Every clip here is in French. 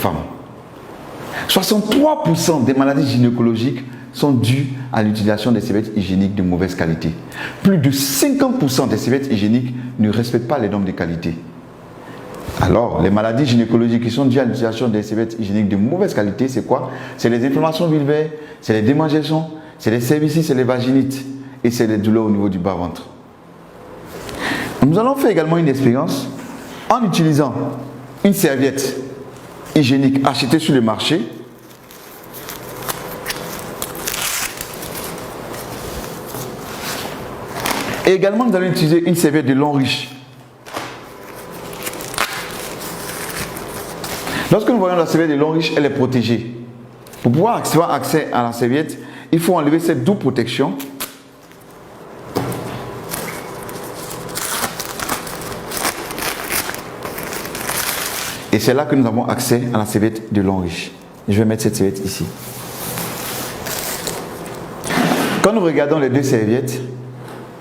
femmes. 63% des maladies gynécologiques sont dues à l'utilisation des serviettes hygiéniques de mauvaise qualité. Plus de 50% des serviettes hygiéniques ne respectent pas les normes de qualité. Alors, les maladies gynécologiques qui sont dues à l'utilisation des serviettes hygiéniques de mauvaise qualité, c'est quoi? C'est les inflammations vulvaires, c'est les démangeaisons, c'est les cervicites, c'est les vaginites et c'est les douleurs au niveau du bas-ventre. Nous allons faire également une expérience en utilisant une serviette hygiénique achetée sur le marché. Et également, nous allons utiliser une serviette de long riche. Lorsque nous voyons la serviette de long riche, elle est protégée. Pour pouvoir avoir accès à la serviette, il faut enlever cette double protection. Et c'est là que nous avons accès à la serviette de long riche. Je vais mettre cette serviette ici. Quand nous regardons les deux serviettes,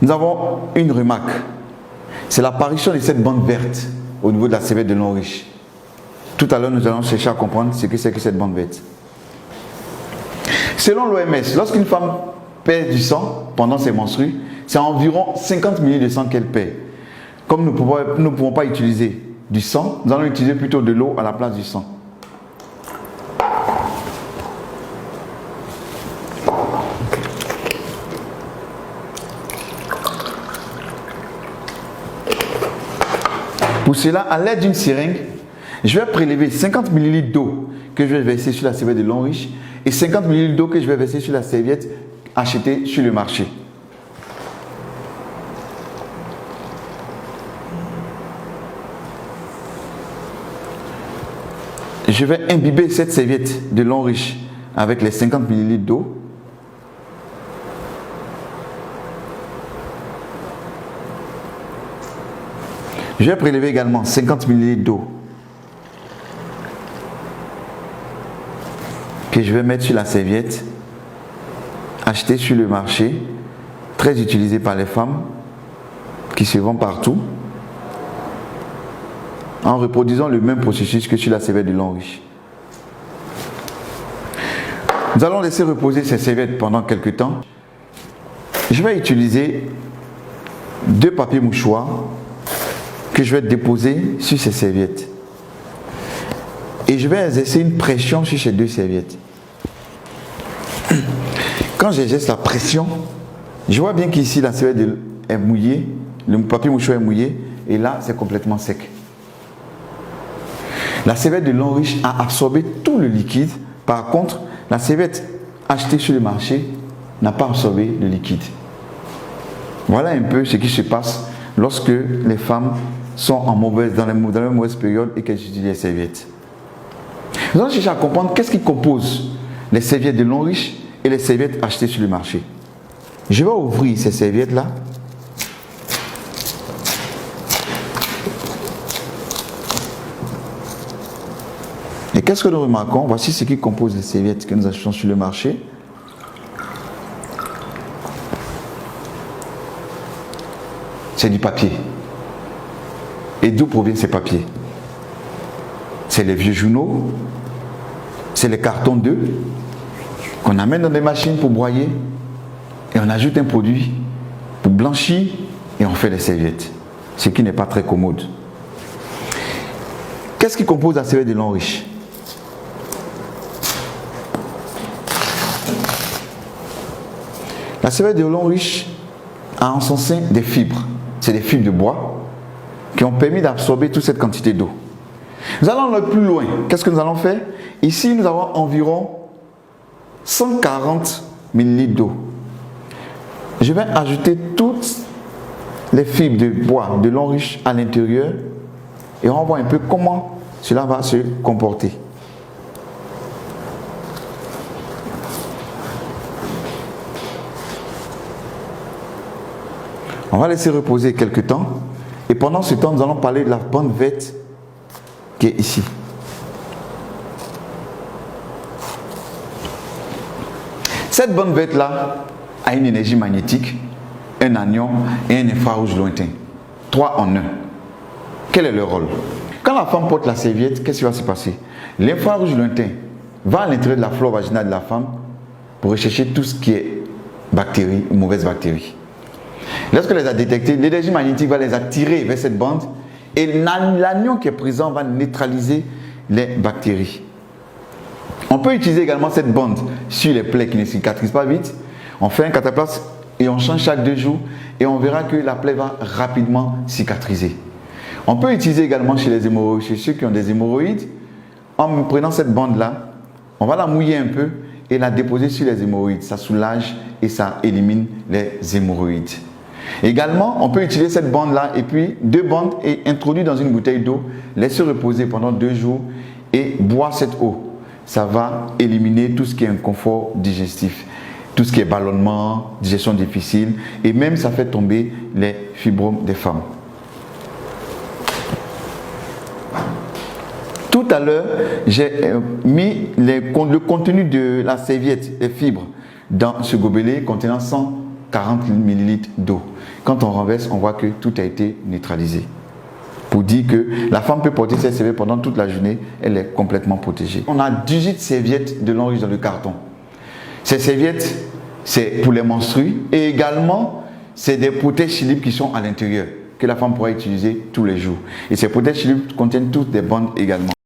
nous avons une remarque. C'est l'apparition de cette bande verte au niveau de la serviette de long riche. Tout à l'heure, nous allons chercher à comprendre ce que c'est que cette bande verte. Selon l'OMS, lorsqu'une femme perd du sang pendant ses menstrues, c'est environ 50 ml de sang qu'elle perd. Comme nous ne pouvons pas utiliser du sang, nous allons utiliser plutôt de l'eau à la place du sang. Pour cela, à l'aide d'une seringue, je vais prélever 50 ml d'eau que je vais verser sur la serviette de long riche et 50 ml d'eau que je vais verser sur la serviette achetée sur le marché. Je vais imbiber cette serviette de long riche avec les 50 ml d'eau. Je vais prélever également 50 ml d'eau que je vais mettre sur la serviette achetée sur le marché, très utilisée par les femmes qui se vend partout, en reproduisant le même processus que sur la serviette de long riche. Nous allons laisser reposer ces serviettes pendant quelques temps. Je vais utiliser 2 papiers mouchoirs que je vais déposer sur ces serviettes. Et je vais exercer une pression sur ces 2 serviettes. Quand j'exerce la pression, je vois bien qu'ici la serviette est mouillée, le papier mouchoir est mouillé, et là c'est complètement sec. La serviette de long riche a absorbé tout le liquide. Par contre, la serviette achetée sur le marché n'a pas absorbé le liquide. Voilà un peu ce qui se passe lorsque les femmes sont dans la mauvaise période et qu'elles utilisent les serviettes. Nous allons chercher à comprendre qu'est-ce qui compose les serviettes de long riche et les serviettes achetées sur le marché. Je vais ouvrir ces serviettes-là. Et qu'est-ce que nous remarquons? Voici ce qui compose les serviettes que nous achetons sur le marché. C'est du papier. Et d'où proviennent ces papiers? C'est les vieux journaux, c'est les cartons d'œufs qu'on amène dans des machines pour broyer et on ajoute un produit pour blanchir et on fait les serviettes, ce qui n'est pas très commode. Qu'est-ce qui compose la serviette de long riche? La serviette de long riche a en son sein des fibres. C'est des fibres de bois qui ont permis d'absorber toute cette quantité d'eau. Nous allons aller plus loin. Qu'est-ce que nous allons faire? Ici, nous avons environ 140 ml d'eau. Je vais ajouter toutes les fibres de bois de long riche à l'intérieur et on va voir un peu comment cela va se comporter. On va laisser reposer quelques temps et pendant ce temps, nous allons parler de la bande verte qui est ici. Cette bande verte là a une énergie magnétique, un anion et un infrarouge lointain. 3 en 1. Quel est le rôle? Quand Quand la femme porte la serviette, qu'est-ce qui va se passer? L'infrarouge lointain va à l'intérieur de la flore vaginale de la femme pour rechercher tout ce qui est bactéries, mauvaises bactéries. Lorsqu'elle les a détectées, l'énergie magnétique va les attirer vers cette bande et l'anion qui est présent va neutraliser les bactéries. On peut utiliser également cette bande sur les plaies qui ne cicatrisent pas vite. On fait un cataplasme et on change chaque 2 jours et on verra que la plaie va rapidement cicatriser. On peut utiliser également chez les hémorroïdes, chez ceux qui ont des hémorroïdes, en prenant cette bande-là, on va la mouiller un peu et la déposer sur les hémorroïdes. Ça soulage et ça élimine les hémorroïdes. Également, on peut utiliser cette bande-là et puis 2 bandes et introduire dans une bouteille d'eau, laisser reposer pendant 2 jours et boire cette eau. Ça va éliminer tout ce qui est inconfort digestif, tout ce qui est ballonnement, digestion difficile et même ça fait tomber les fibromes des femmes. Tout à l'heure, j'ai mis le contenu de la serviette, les fibres, dans ce gobelet contenant 140 ml d'eau. Quand on renverse, on voit que tout a été neutralisé. Pour dire que la femme peut porter cette serviette pendant toute la journée, elle est complètement protégée. On a 18 serviettes de longue dans le carton. Ces serviettes, c'est pour les menstrues et également, c'est des protège-slip qui sont à l'intérieur, que la femme pourra utiliser tous les jours. Et ces protège-slip contiennent toutes des bandes également.